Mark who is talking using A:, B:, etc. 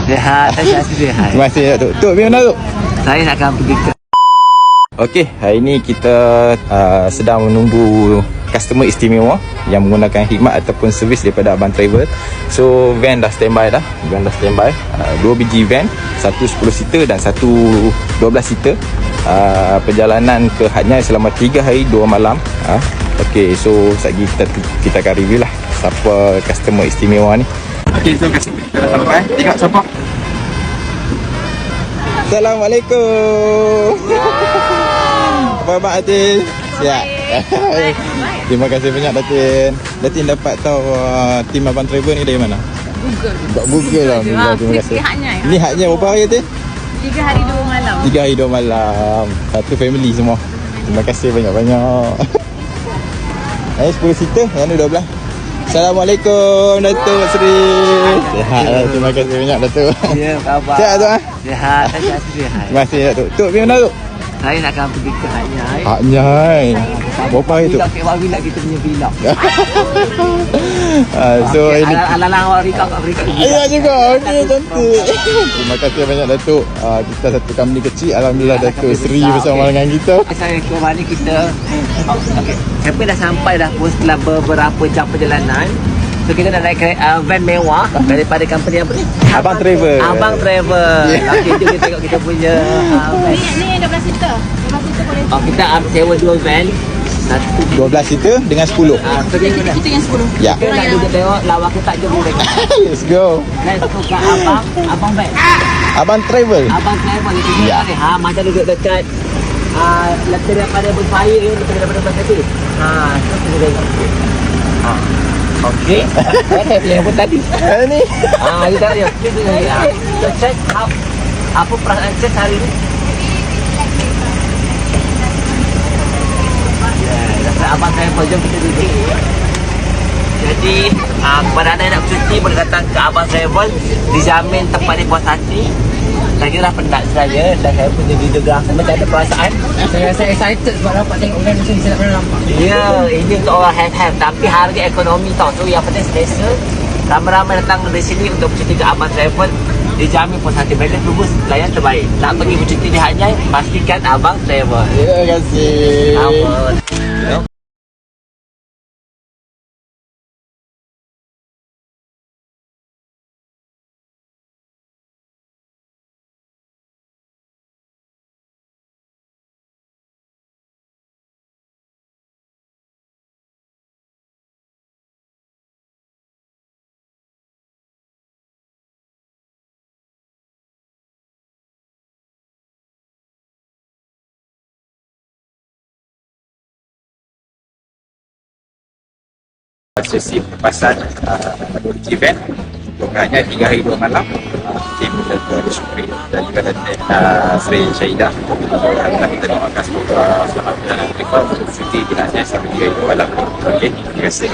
A: Sihat, saya sihat.
B: Terima kasih Datuk. Tok, pergi mana Tok?
A: Saya nak akan pergi ke
B: Okey, hari ni kita sedang menunggu customer istimewa yang menggunakan khidmat ataupun servis daripada Abang Travel. So van dah standby dah. Dua biji van, satu 10 seater dan satu 12 seater. Perjalanan ke Hat Nyai selama 3 hari 2 malam. Okey, so sekejap kita akan review lah siapa customer istimewa ni. Okey, so customer kita dah sampai. Tengok siapa. Assalamualaikum. Apa khabar Atin? Siap. Terima kasih banyak Datin. Datin dapat tahu tim Abang Travel ni dari mana? Google lah. Terima kasih. Ni Hat Nyai berapa hari Datin?
C: 3 hari 2 malam.
B: 3 hari 2 malam. Satu family semua. Terima kasih banyak-banyak. 10 seater, yang ni 12. Assalamualaikum Datuk Seri. Sihat lah. Terima kasih banyak Datuk.
A: Ya, khabar.
B: Sihat Datuk ah?
A: Sihat, saya sihat.
B: Terima kasih Datuk. Tok, pergi mana Datuk?
A: Saya nak akan pergi ke Hat Nyai.
B: Hat Nyai. Berapa hari tu?
A: Vlog kita punya vlog.
B: So ini
A: ala-ala awak Rika kat Rika.
B: ya juga. Okey, cantik. Terima kasih banyak Datuk. Kita satu company kecil. Alhamdulillah Datuk Seri bersama dengan kita.
A: Saya ke mana kita. Okey. Saya dah sampai dah pun setelah beberapa jam perjalanan. So kita dah naik van mewah daripada company apa ni?
B: Abang Travel.
A: Abang Travel. Okey, jom kita tengok kita punya van.
C: Ni 12 seater. 12 seater boleh.
A: Kita sewa 2 van. Satu
B: 12 seater dengan 10.
A: so
C: Kita yang 10.
B: Ya.
A: kita nak duduk tengok lawak kita jom mereka.
B: Let's go.
A: Let's go ke abang van.
B: Abang Travel.
A: Abang Travel itu dia ni. Macam duduk dekat letak daripada bonfire ni, daripada bonfire. So kita tengok. Okey. Saya punya pun tadi.
B: Ni.
A: Kita tengok. So check apa perasaan check hari ni? Abang Travel, jom kita duduk. Jadi kepada anda yang nak cuti boleh datang ke Abang Travel. Dijamin tempat ni puas hati. Saya kira penat saya dan saya punya videographer macam ada perasaan.
C: Saya rasa excited sebab dapat tengok van macam ni, saya tak pernah nampak.
A: Ya, ini untuk orang have tapi harga ekonomi tau. So yang penting selesa. Ramai-ramai datang dari sini untuk bercuti ke Abang Travel. Dijamin puas hati. Mereka tunggu layan terbaik. Nak pergi bercuti di Hat Nyai, pastikan Abang Travel.
B: Terima kasih.
A: Abang.
B: Sesi perpasan event bukannya 3 hari 2 malam. Tim Dr. Syukri dan juga Sri Syahidah telah kita doakan semoga selamat berjalan berikut cuti di Hat Nyai sampai 3 hari 2 malam. Okey, terima kasih.